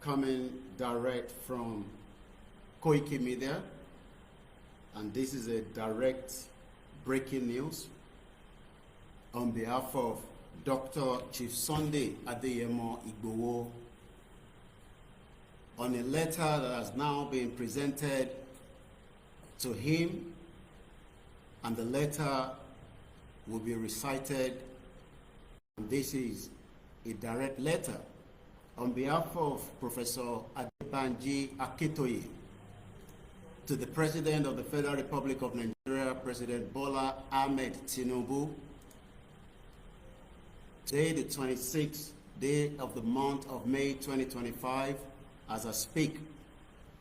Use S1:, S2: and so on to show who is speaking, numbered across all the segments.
S1: coming direct from Koiki Media, and this is a direct breaking news on behalf of Dr. Chief Sunday IGBOHO on a letter that has now been presented to him, and the letter will be recited. This is a direct letter on behalf of Professor Banji Akintoye to the President of the Federal Republic of Nigeria, President Bola Tinubu. Today, the 26th day of the month of May 2025, as I speak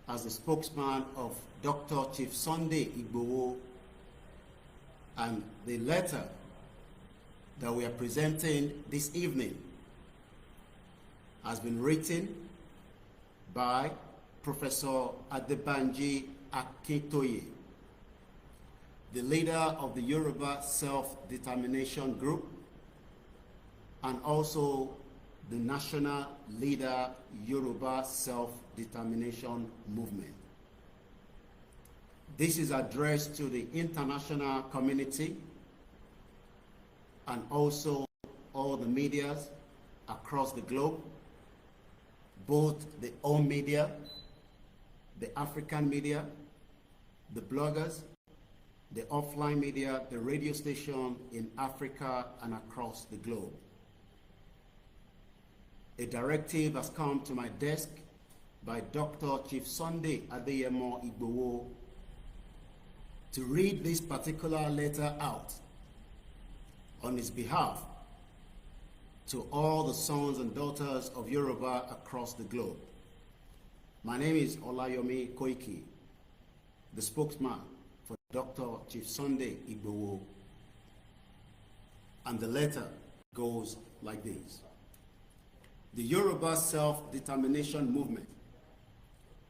S1: as the spokesman of Dr. Chief Sunday IGBOHO, and the letter that we are presenting this evening has been written by Professor Banji Akintoye, the leader of the Yoruba Self-Determination Group, and also the national leader Yoruba Self-Determination Movement. This is addressed to the international community and also all the medias across the globe, both the home media, the African media, the bloggers, the offline media, the radio station in Africa and across the globe. A directive has come to my desk by Dr. Chief Sunday IGBOHO to read this particular letter out on his behalf to all the sons and daughters of Yoruba across the globe. My name is Olayomi Koiki, the spokesman for Dr. Chief Sunday IGBOHO, and the letter goes like this. The Yoruba Self-Determination Movement.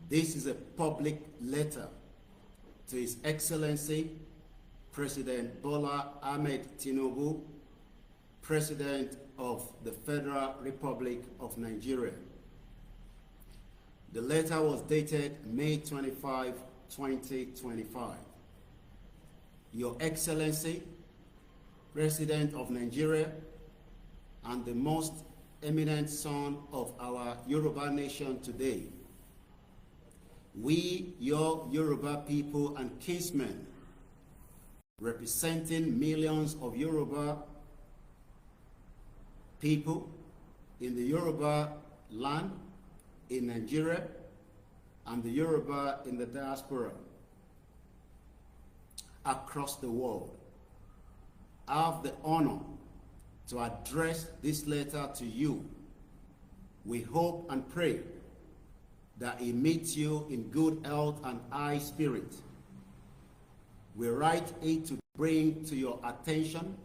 S1: This is a public letter to His Excellency President Bola Tinubu, President of the Federal Republic of Nigeria. The letter was dated May 25, 2025. Your Excellency, President of Nigeria, and the most eminent son of our Yoruba nation today, we, your Yoruba people and kinsmen, representing millions of Yoruba people in the Yoruba land, in Nigeria, and the Yoruba in the diaspora across the world, have the honor to address this letter to you. We hope and pray that it meets you in good health and high spirit. We write it to bring to your attention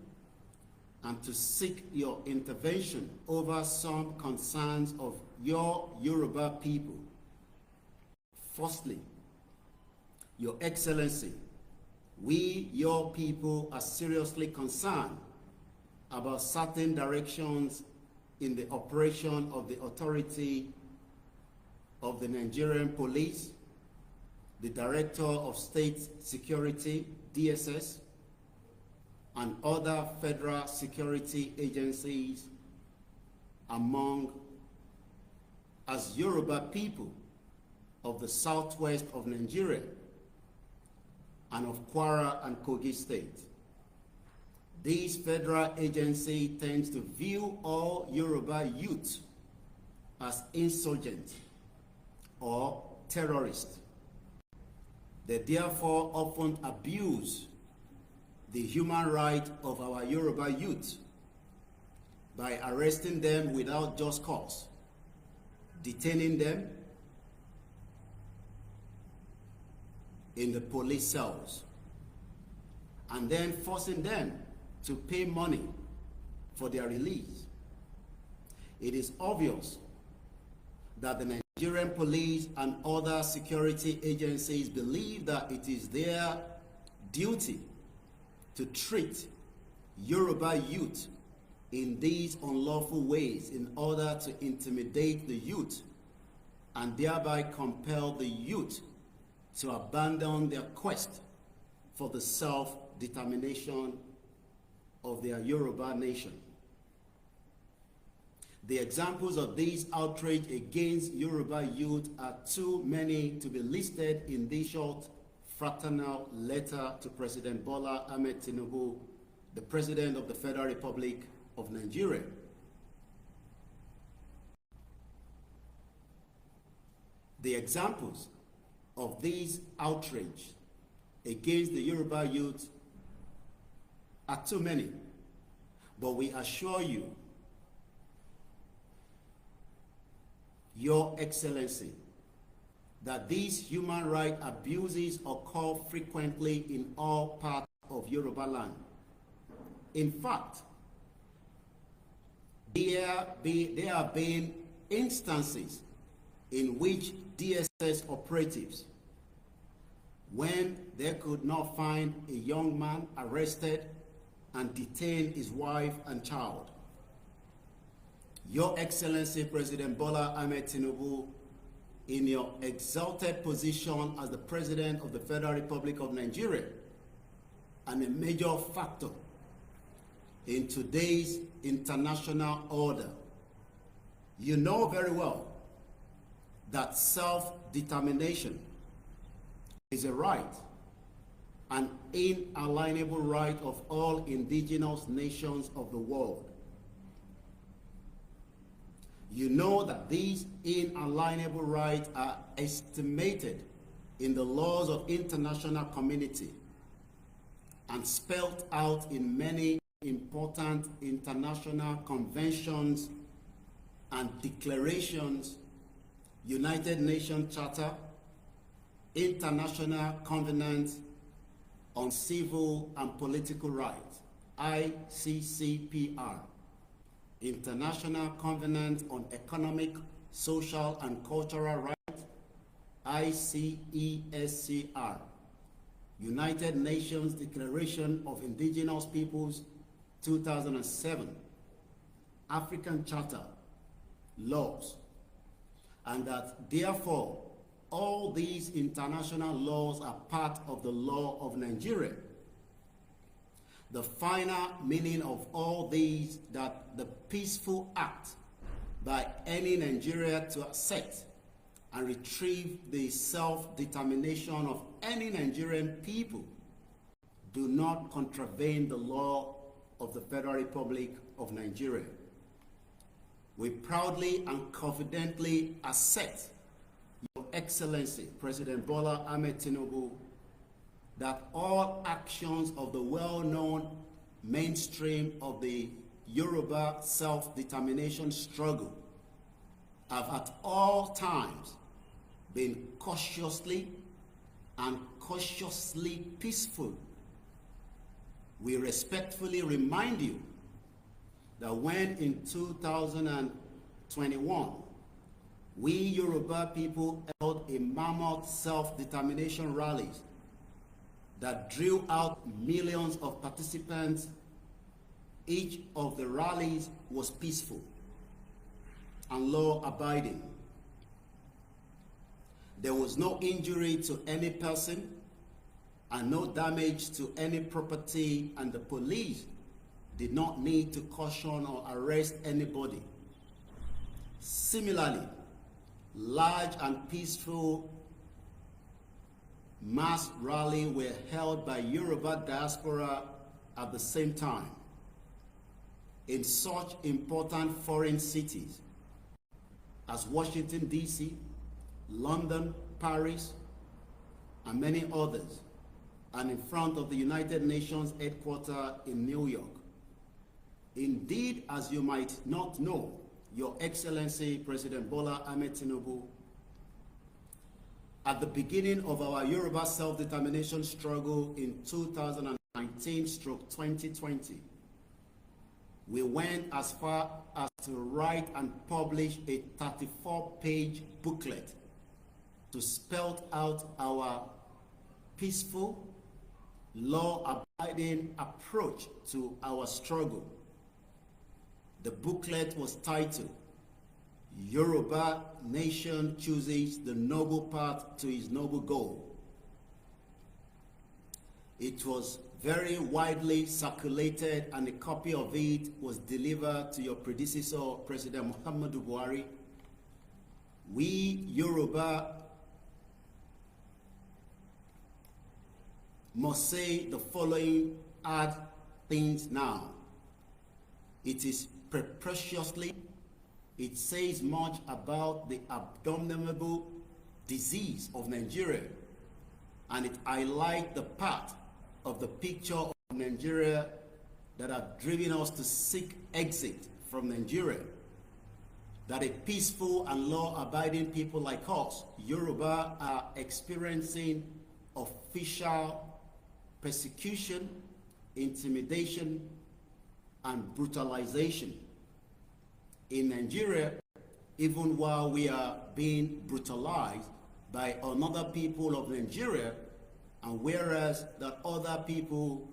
S1: and to seek your intervention over some concerns of your Yoruba people. Firstly, Your Excellency, we, your people, are seriously concerned about certain directions in the operation of the authority of the Nigerian Police, the Director of State Security, DSS, and other federal security agencies among as Yoruba people of the southwest of Nigeria and of Kwara and Kogi State. This federal agency tends to view all Yoruba youth as insurgent or terrorist. They therefore often abuse the human right of our Yoruba youth by arresting them without just cause, detaining them in the police cells, and then forcing them to pay money for their release. It is obvious that the Nigerian police and other security agencies believe that it is their duty to treat Yoruba youth in these unlawful ways in order to intimidate the youth and thereby compel the youth to abandon their quest for the self-determination of their Yoruba nation. The examples of this outrage against Yoruba youth are too many to be listed in this short fraternal letter to President Bola Tinubu, the President of the Federal Republic of Nigeria. The examples of these outrage against the Yoruba youth are too many, but we assure you, Your Excellency, that these human rights abuses occur frequently in all parts of Yoruba land. In fact, there have been instances in which DSS operatives, when they could not find a young man, arrested and detained his wife and child. Your Excellency President Bola Tinubu, in your exalted position as the President of the Federal Republic of Nigeria and a major factor in today's international order, you know very well that self-determination is a right, an inalienable right of all indigenous nations of the world. You know that these inalienable rights are estimated in the laws of international community and spelled out in many important international conventions and declarations, United Nations Charter, International Covenant on Civil and Political Rights, ICCPR, International Covenant on Economic, Social and Cultural Rights, ICESCR, United Nations Declaration of Indigenous Peoples, 2007, African Charter, laws, and that therefore all these international laws are part of the law of Nigeria. The final meaning of all these, that the peaceful act by any Nigeria to accept and retrieve the self-determination of any Nigerian people do not contravene the law of the Federal Republic of Nigeria. We proudly and confidently accept, Your Excellency President Bola Tinubu, that all actions of the well-known mainstream of the Yoruba self-determination struggle have at all times been cautiously and cautiously peaceful. We respectfully remind you that when in 2021, we Yoruba people held a mammoth self-determination rallies that drew out millions of participants, each of the rallies was peaceful and law-abiding. There was no injury to any person and no damage to any property, and the police did not need to caution or arrest anybody. Similarly, large and peaceful mass rallies were held by Yoruba diaspora at the same time in such important foreign cities as Washington, D.C., London, Paris, and many others, and in front of the United Nations headquarters in New York. Indeed, as you might not know, Your Excellency President Bola Tinubu, at the beginning of our Yoruba self-determination struggle in 2019-2020, we went as far as to write and publish a 34-page booklet to spell out our peaceful, law-abiding approach to our struggle. The booklet was titled, Yoruba nation chooses the noble path to its noble goal. It was very widely circulated, and a copy of it was delivered to your predecessor, President Muhammadu Buhari. We Yoruba must say the following hard things now. It is preposterously, it says much about the abominable disease of Nigeria, and it highlights the part of the picture of Nigeria that have driven us to seek exit from Nigeria. That a peaceful and law-abiding people like us, Yoruba, are experiencing official persecution, intimidation, and brutalization in Nigeria, even while we are being brutalized by another people of Nigeria, and whereas that other people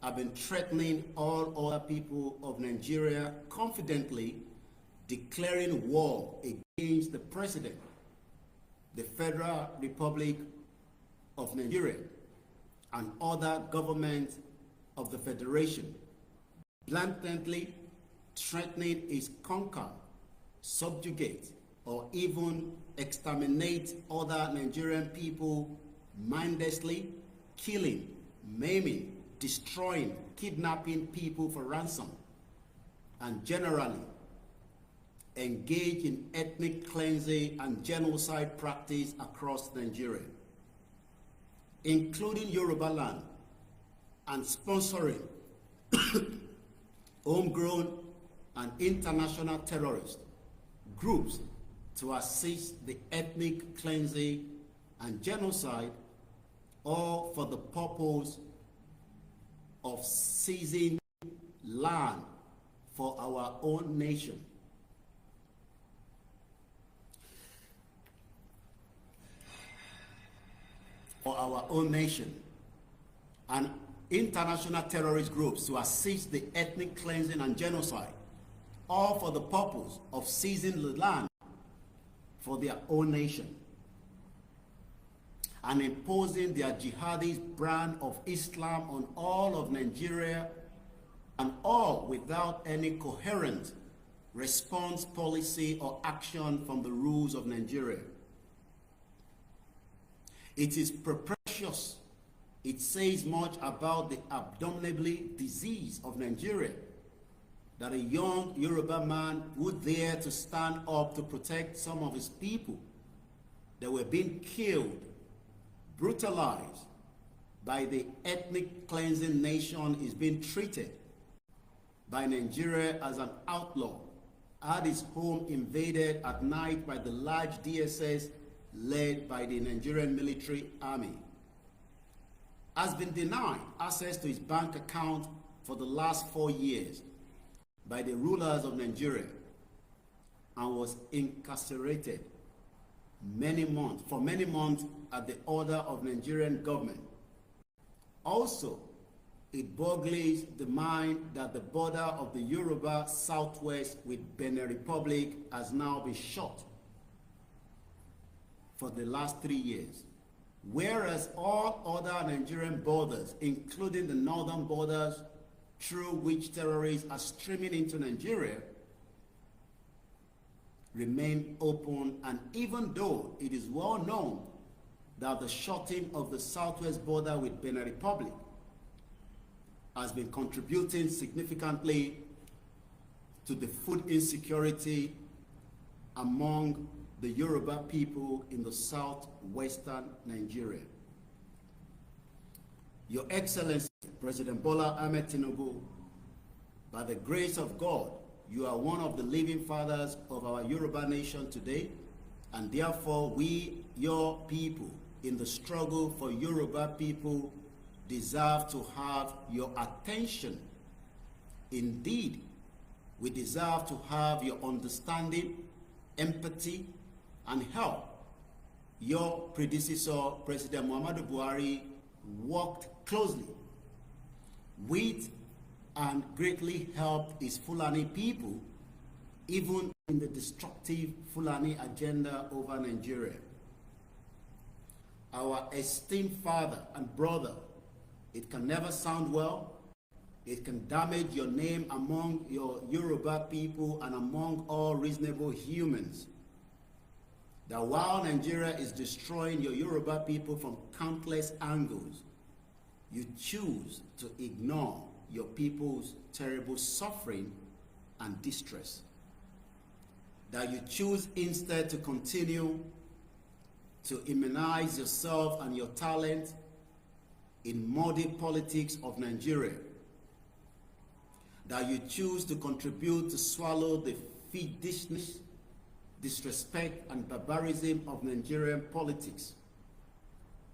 S1: have been threatening all other people of Nigeria, confidently declaring war against the president, the Federal Republic of Nigeria, and other governments of the Federation, blatantly threatening its conquer, subjugate, or even exterminate other Nigerian people, mindlessly killing, maiming, destroying, kidnapping people for ransom, and generally engage in ethnic cleansing and genocide practice across Nigeria, including Yoruba land, and sponsoring homegrown and international terrorist groups to assist the ethnic cleansing and genocide, all for the purpose of seizing land for our own nation. For our own nation, and international terrorist groups to assist the ethnic cleansing and genocide, all for the purpose of seizing the land for their own nation, and imposing their jihadist brand of Islam on all of Nigeria, and all without any coherent response policy or action from the rules of Nigeria. It is preposterous. It says much about the abominable disease of Nigeria that a young Yoruba man would dare to stand up to protect some of his people that were being killed, brutalized by the ethnic cleansing nation, is being treated by Nigeria as an outlaw, had his home invaded at night by the large DSS led by the Nigerian military army, has been denied access to his bank account for the last 4 years by the rulers of Nigeria, and was incarcerated for many months at the order of Nigerian government. Also, it boggles the mind that the border of the Yoruba Southwest with Benin Republic has now been shut for the last 3 years, whereas all other Nigerian borders, including the northern borders through which terrorists are streaming into Nigeria, remain open. And even though it is well known that the shutting of the southwest border with Benin Republic has been contributing significantly to the food insecurity among the Yoruba people in the southwestern Nigeria. Your Excellency, President Bola Tinubu, by the grace of God, you are one of the living fathers of our Yoruba nation today, and therefore we, your people, in the struggle for Yoruba people, deserve to have your attention. Indeed, we deserve to have your understanding, empathy, and help. Your predecessor, President Muhammadu Buhari, worked closely with and greatly helped his Fulani people, even in the destructive Fulani agenda over Nigeria. Our esteemed father and brother, it can never sound well. It can damage your name among your Yoruba people and among all reasonable humans. That while Nigeria is destroying your Yoruba people from countless angles, you choose to ignore your people's terrible suffering and distress. That you choose instead to continue to immunize yourself and your talent in muddy politics of Nigeria. That you choose to contribute to swallow the fiendishness, disrespect, and barbarism of Nigerian politics,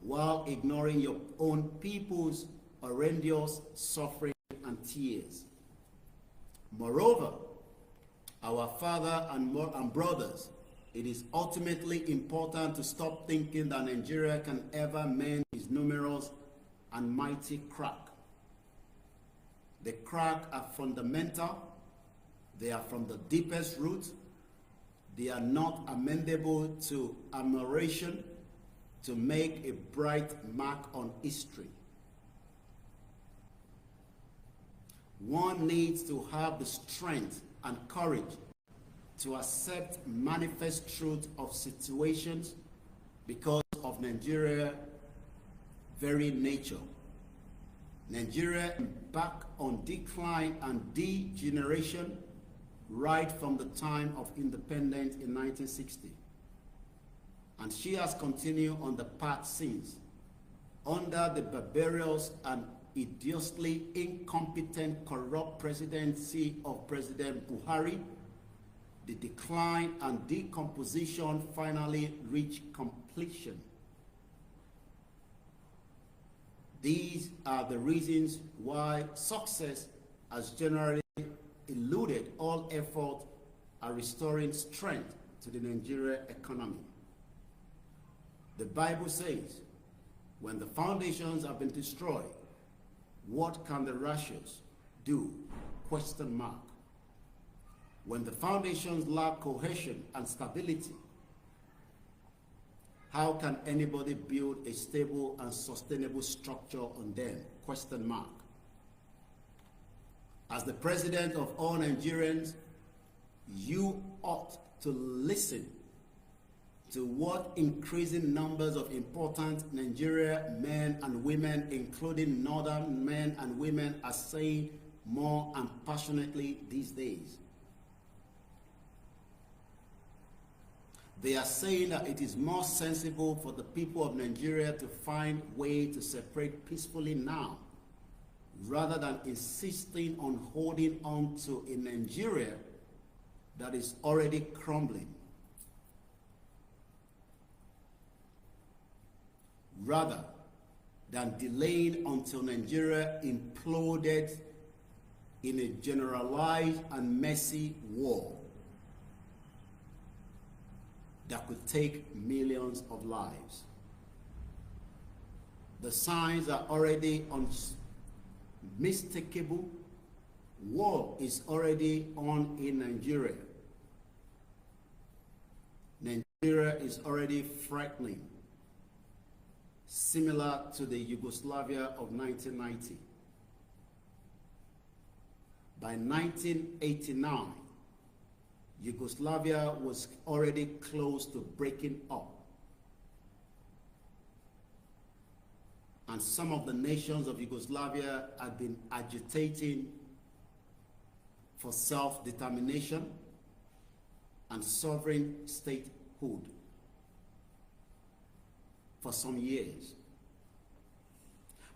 S1: while ignoring your own people's horrendous suffering and tears. Moreover, our father and brothers, it is ultimately important to stop thinking that Nigeria can ever mend its numerous and mighty crack. The crack are fundamental, they are from the deepest root, they are not amendable to amelioration to make a bright mark on history. One needs to have the strength and courage to accept manifest truth of situations because of Nigeria's very nature. Nigeria embarked on decline and degeneration right from the time of independence in 1960. And she has continued on the path since, under the barbarous and idiotically incompetent, corrupt presidency of President Buhari. The decline and decomposition finally reached completion. These are the reasons why success has generally eluded all effort at restoring strength to the Nigerian economy. The Bible says, when the foundations have been destroyed, what can the righteous do? Question mark. When the foundations lack cohesion and stability, how can anybody build a stable and sustainable structure on them? Question mark. As the president of all Nigerians, you ought to listen to what increasing numbers of important Nigerian men and women, including northern men and women, are saying more and passionately these days. They are saying that it is more sensible for the people of Nigeria to find a way to separate peacefully now, rather than insisting on holding on to a Nigeria that is already crumbling. Rather than delaying until Nigeria imploded in a generalized and messy war that could take millions of lives. The signs are already unmistakable. War is already on in Nigeria. Nigeria is already frightening, similar to the Yugoslavia of 1990. By 1989, Yugoslavia was already close to breaking up. And some of the nations of Yugoslavia had been agitating for self-determination and sovereign statehood for some years.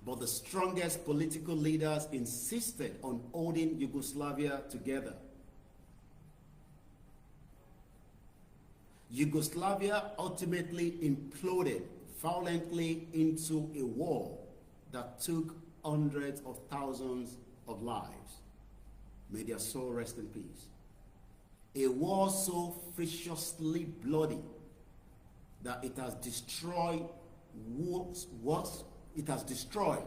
S1: But the strongest political leaders insisted on holding Yugoslavia together. Yugoslavia ultimately imploded violently into a war that took hundreds of thousands of lives. May their soul rest in peace. A war so viciously bloody that it has destroyed it has destroyed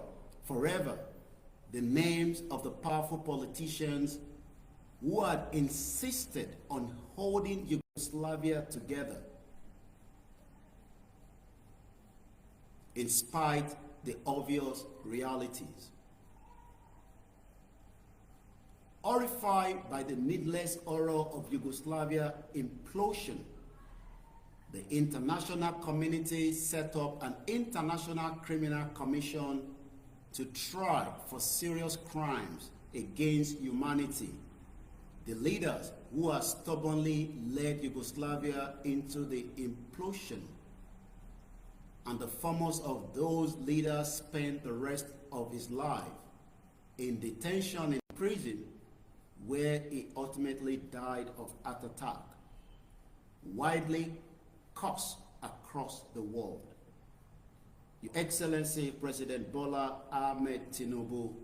S1: forever the names of the powerful politicians who had insisted on holding Yugoslavia together in spite the obvious realities. Horrified by the needless horror of Yugoslavia implosion, the international community set up an international criminal commission to try for serious crimes against humanity. The leaders who had stubbornly led Yugoslavia into the implosion, and the foremost of those leaders spent the rest of his life in detention in prison, where he ultimately died of heart attack, widely cursed across the world. Your Excellency President Bola Ahmed Tinubu,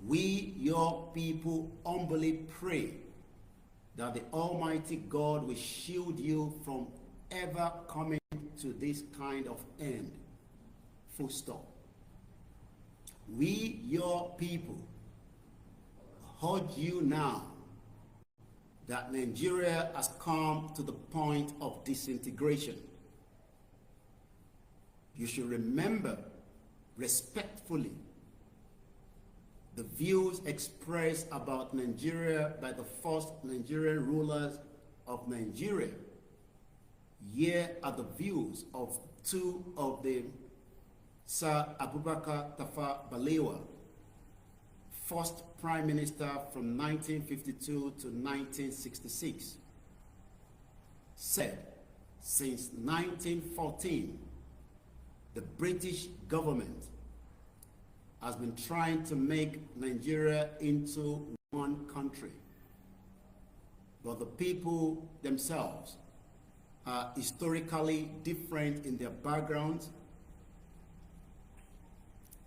S1: we, your people, humbly pray that the Almighty God will shield you from ever coming to this kind of end. Full stop. We, your people, urge you now that Nigeria has come to the point of disintegration. You should remember respectfully the views expressed about Nigeria by the first Nigerian rulers of Nigeria. Here are the views of two of them: Sir Abubakar Tafawa Balewa, first Prime Minister from 1952 to 1966, said since 1914 the British government has been trying to make Nigeria into one country, but the people themselves are historically different in their backgrounds,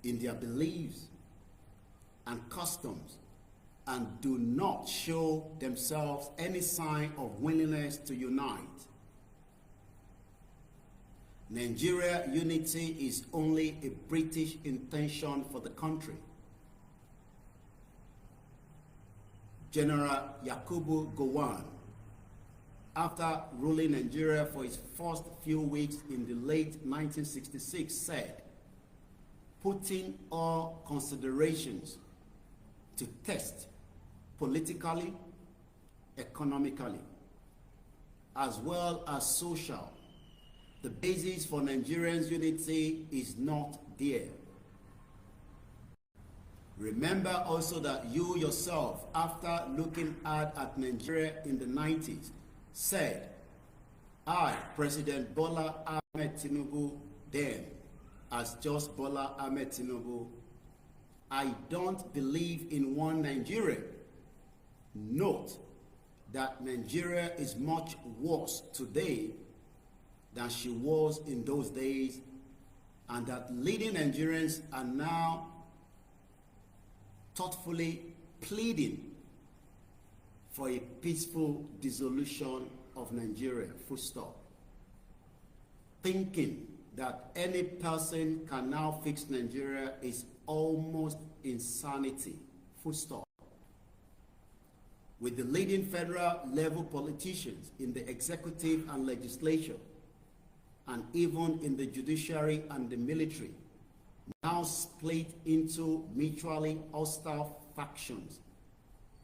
S1: in their beliefs and customs, and do not show themselves any sign of willingness to unite. Nigeria unity is only a British intention for the country. General Yakubu Gowon, after ruling Nigeria for his first few weeks in the late 1966, said, putting all considerations to test politically, economically, as well as social, the basis for Nigerians' unity is not there. Remember also that you yourself, after looking hard at Nigeria in the 90s, said, I, President Bola Ahmed Tinubu, then, as just Bola Ahmed Tinubu, I don't believe in one Nigeria. Note that Nigeria is much worse today than she was in those days, and that leading Nigerians are now thoughtfully pleading for a peaceful dissolution of Nigeria, full stop. Thinking that any person can now fix Nigeria is almost insanity, full stop. With the leading federal level politicians in the executive and legislature, and even in the judiciary and the military, now split into mutually hostile factions,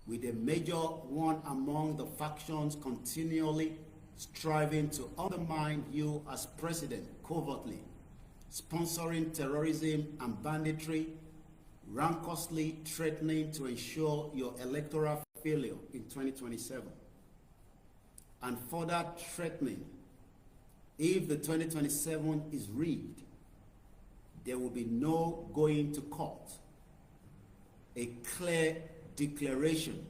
S1: with a major one among the factions continually striving to undermine you as president covertly, sponsoring terrorism and banditry, rancously threatening to ensure your electoral failure in 2027, and further threatening, if the 2027 is rigged, there will be no going to court. A clear declaration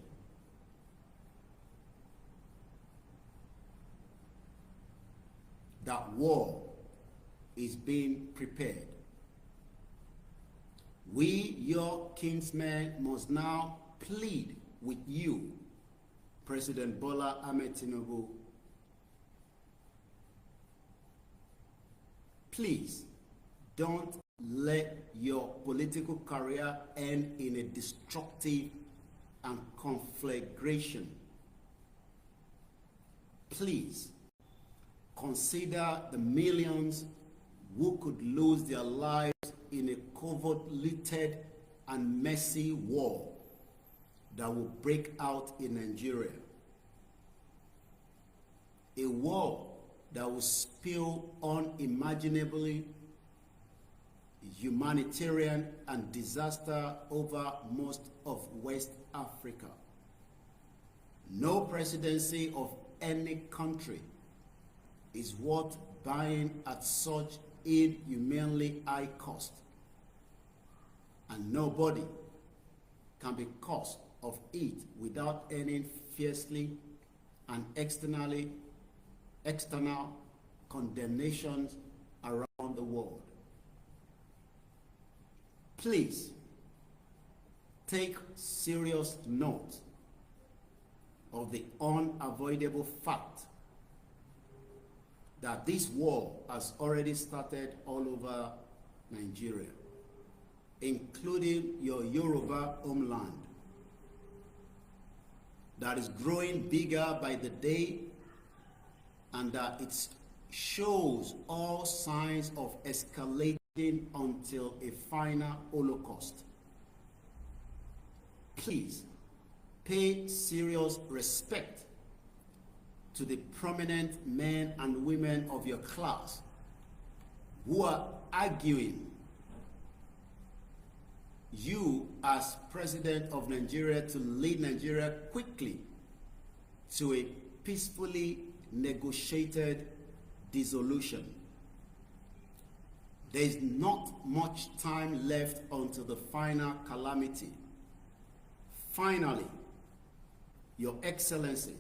S1: that war is being prepared. We, your kinsmen, must now plead with you, President Bola Ahmed Tinubu. Please don't let your political career end in a destructive and conflagration. Please consider the millions who could lose their lives in a covert-led and messy war that will break out in Nigeria. A war that will spill unimaginably humanitarian and disaster over most of West Africa. No presidency of any country is worth buying at such inhumanely high cost, and nobody can be cause of it without earning fiercely and external condemnations around the world. Please take serious note of the unavoidable fact that this war has already started all over Nigeria, including your Yoruba homeland, that is growing bigger by the day, and that it shows all signs of escalating until a final holocaust. Please pay serious respect to the prominent men and women of your class who are arguing you as President of Nigeria to lead Nigeria quickly to a peacefully negotiated dissolution. There is not much time left until the final calamity. Finally, Your Excellency,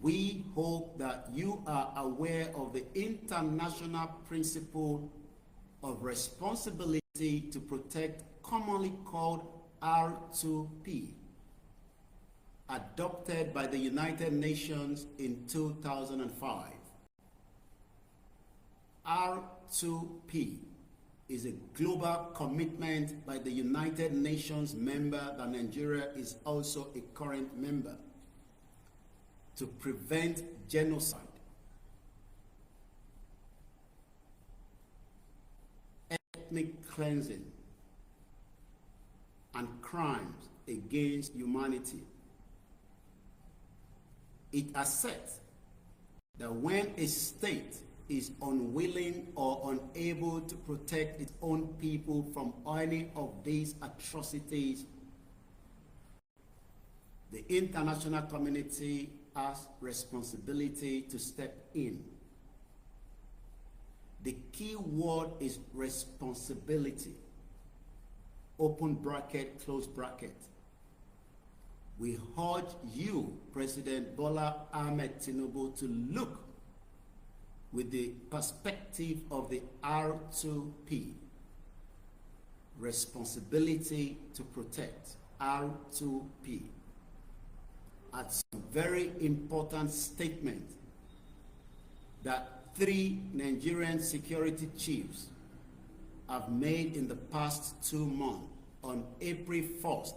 S1: we hope that you are aware of the international principle of responsibility to protect, commonly called R2P, adopted by the United Nations in 2005. R2P is a global commitment by the United Nations member that Nigeria is also a current member to prevent genocide, ethnic cleansing, and crimes against humanity. It asserts that when a state is unwilling or unable to protect its own people from any of these atrocities, the international community has responsibility to step in. The key word is responsibility. Open bracket, close bracket. We urge you, President Bola Ahmed Tinubu, to look with the perspective of the R2P, responsibility to protect, R2P, at some very important statement that 3 Nigerian security chiefs have made in the past 2 months. On April 1st,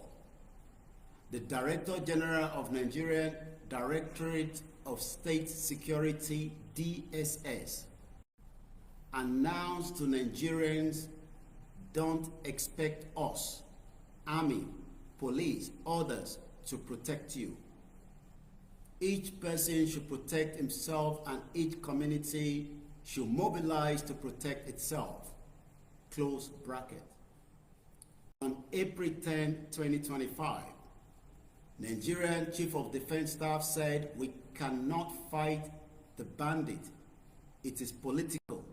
S1: the Director General of Nigerian Directorate of State Security, DSS, announced to Nigerians, don't expect us, army, police, others to protect you. Each person should protect himself and each community should mobilize to protect itself. Close bracket. On April 10, 2025, Nigerian Chief of Defense Staff said, we cannot fight the bandit. It is political.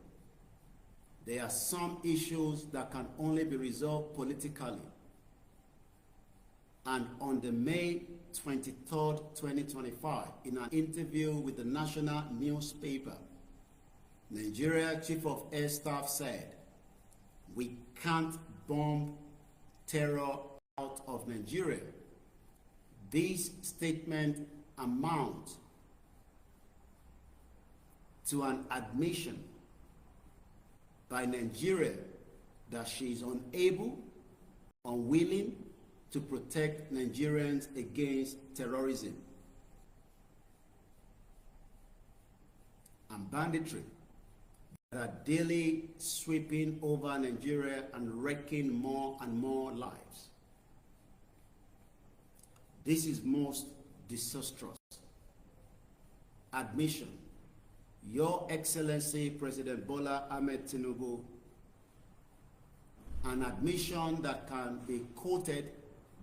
S1: There are some issues that can only be resolved politically. And on the May 23rd, 2025, in an interview with the national newspaper, Nigeria Chief of Air Staff said, we can't bomb terror out of Nigeria. This statement amounts to an admission by Nigeria that she is unable, unwilling, to protect Nigerians against terrorism and banditry that are daily sweeping over Nigeria and wrecking more and more lives. This is most disastrous. Admission. Your Excellency President Bola Tinubu, an admission that can be quoted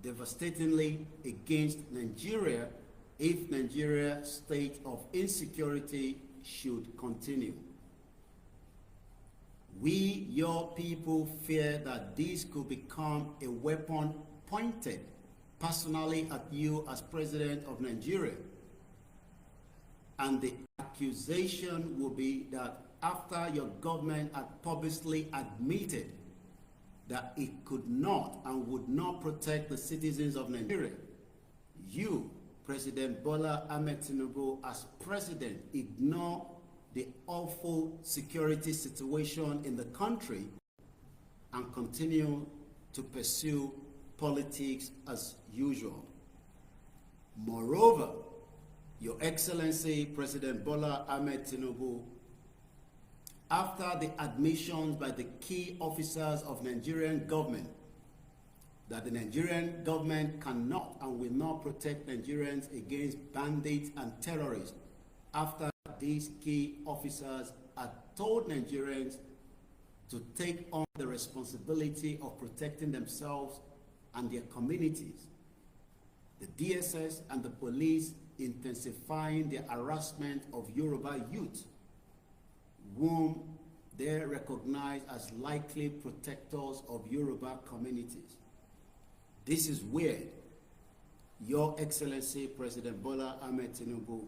S1: devastatingly against Nigeria if Nigeria's state of insecurity should continue. We, your people, fear that this could become a weapon pointed personally at you as President of Nigeria. And the accusation will be that after your government had publicly admitted that it could not and would not protect the citizens of Nigeria, you, President Bola Tinubu, as president, ignore the awful security situation in the country and continue to pursue politics as usual. Moreover, Your Excellency President Bola Tinubu, after the admissions by the key officers of Nigerian government that the Nigerian government cannot and will not protect Nigerians against bandits and terrorists, after these key officers had told Nigerians to take on the responsibility of protecting themselves and their communities, the DSS and the police intensifying their harassment of Yoruba youth, whom they recognize as likely protectors of Yoruba communities. This is weird. Your Excellency President Bola Tinubu,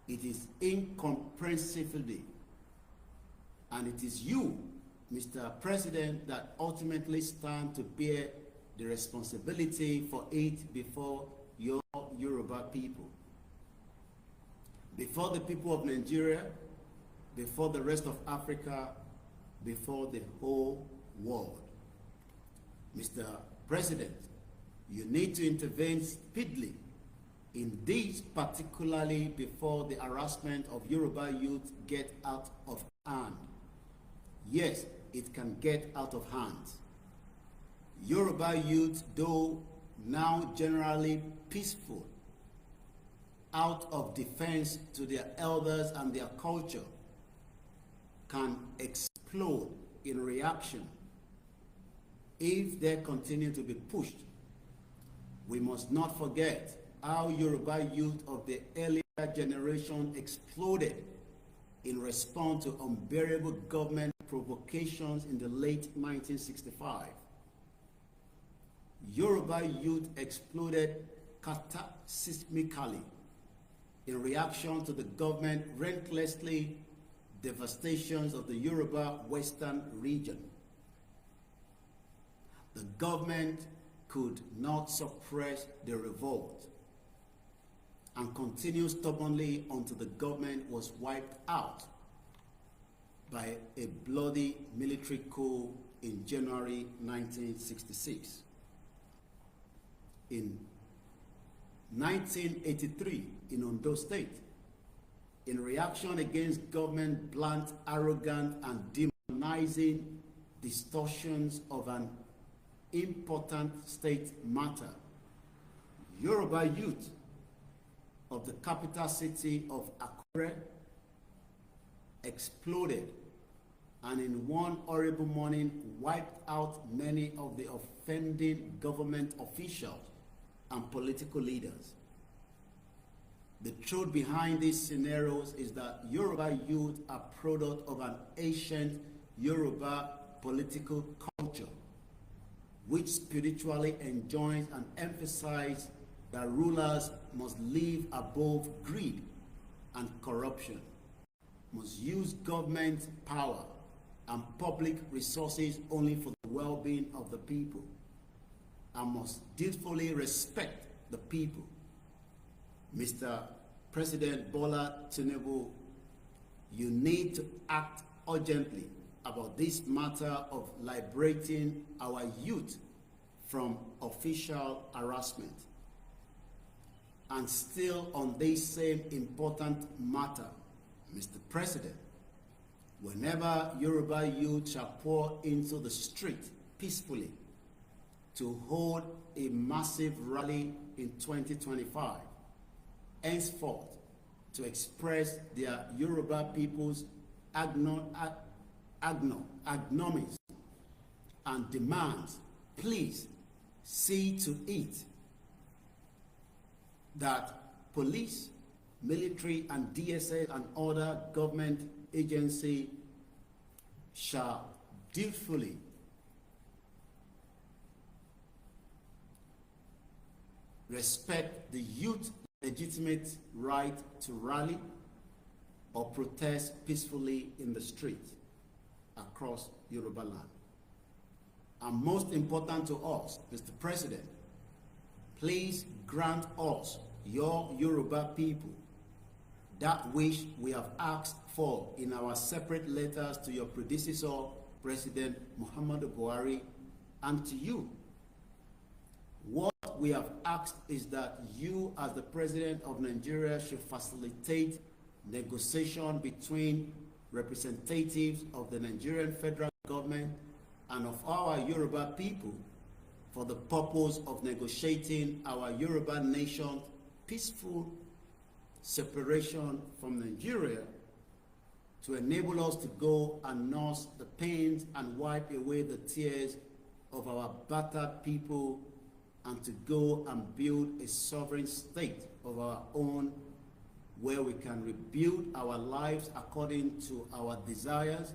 S1: it is incomprehensibly, and it is you, Mr. President, that ultimately stand to bear the responsibility for it before your Yoruba people, before the people of Nigeria, before the rest of Africa, before the whole world. Mr. President, you need to intervene speedily in this, particularly before the harassment of Yoruba youth get out of hand. Yes, it can get out of hand. Yoruba youth, though now generally peaceful, out of defense to their elders and their culture, can explode in reaction if they continue to be pushed. We must not forget how Yoruba youth of the earlier generation exploded in response to unbearable government provocations in the late 1965. Yoruba youth exploded cataclysmically in reaction to the government relentlessly devastations of the Yoruba Western region. The government could not suppress the revolt and continued stubbornly until the government was wiped out by a bloody military coup in January 1966. In 1983, in Ondo State, in reaction against government blunt, arrogant, and demonizing distortions of an important state matter, Yoruba youth of the capital city of Aare exploded and in one horrible morning wiped out many of the offending government officials and political leaders. The truth behind these scenarios is that Yoruba youth are product of an ancient Yoruba political culture, which spiritually enjoins and emphasizes that rulers must live above greed and corruption, must use government power and public resources only for the well-being of the people, and must dutifully respect the people. Mr. President Bola Tinubu, you need to act urgently about this matter of liberating our youth from official harassment. And still on this same important matter, Mr. President, whenever Yoruba youth shall pour into the street peacefully to hold a massive rally in 2025, henceforth to express their Yoruba people's agnomies and demands, please see to it that police, military, and DSS and other government agency shall dutifully respect the youth's legitimate right to rally or protest peacefully in the street across Yoruba land. And most important to us, Mr. President, please grant us, your Yoruba people, that which we have asked for in our separate letters to your predecessor, President Muhammadu Buhari, and to you. What we have asked is that you, as the President of Nigeria, should facilitate negotiation between representatives of the Nigerian federal government and of our Yoruba people for the purpose of negotiating our Yoruba nation's peaceful separation from Nigeria, to enable us to go and nurse the pains and wipe away the tears of our battered people, and to go and build a sovereign state of our own, where we can rebuild our lives according to our desires,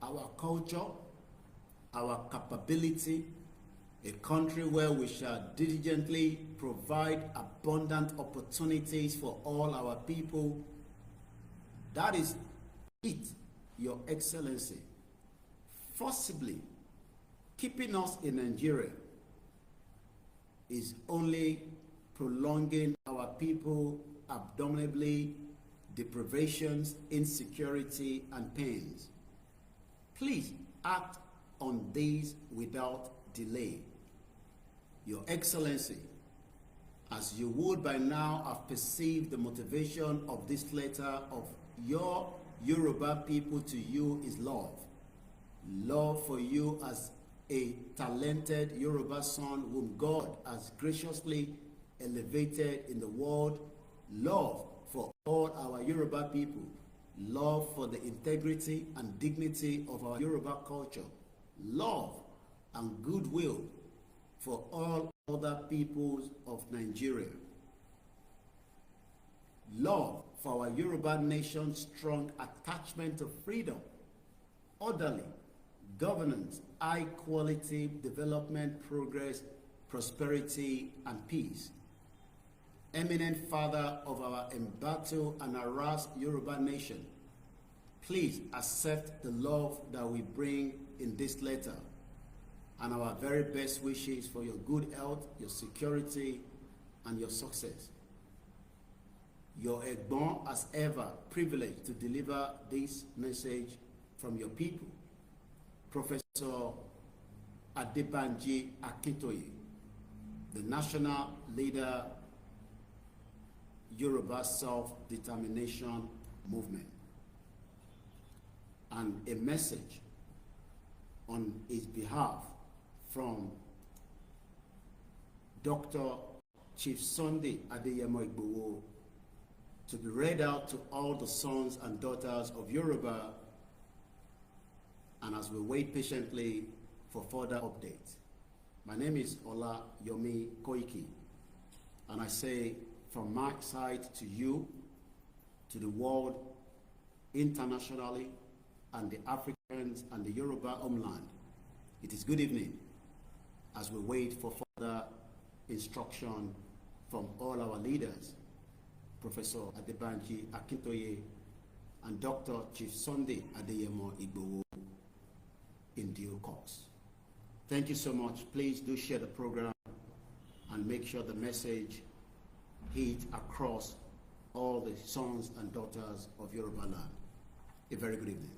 S1: our culture, our capability, a country where we shall diligently provide abundant opportunities for all our people. That is it, Your Excellency. Forcibly keeping us in Nigeria is only prolonging our people abominably deprivations, insecurity, and pains. Please act on these without delay. Your Excellency, as you would by now have perceived, the motivation of this letter of your Yoruba people to you is love. Love for you as a talented Yoruba son whom God has graciously elevated in the world. Love for all our Yoruba people. Love for the integrity and dignity of our Yoruba culture. Love and goodwill for all other peoples of Nigeria. Love for our Yoruba nation's strong attachment to freedom, orderly governance, high quality development, progress, prosperity, and peace. Eminent father of our embattled and harassed Yoruba nation, please accept the love that we bring in this letter and our very best wishes for your good health, your security, and your success. Your Egbon, as ever, privileged to deliver this message from your people, Professor Banji Akintoye, the national leader, Yoruba Self-Determination Movement, and a message on his behalf from Dr. Chief Sunday IGBOHO, to be read out to all the sons and daughters of Yoruba, and as we wait patiently for further updates. My name is Ola Yomi Koiki, and I say from my side to you, to the world, internationally, and the Africans and the Yoruba homeland, it is good evening as we wait for further instruction from all our leaders, Professor Banji Akintoye and Dr. Chief Sunday IGBOHO, in due course. Thank you so much. Please do share the program and make sure the message hits across all the sons and daughters of Yoruba land. A very good evening.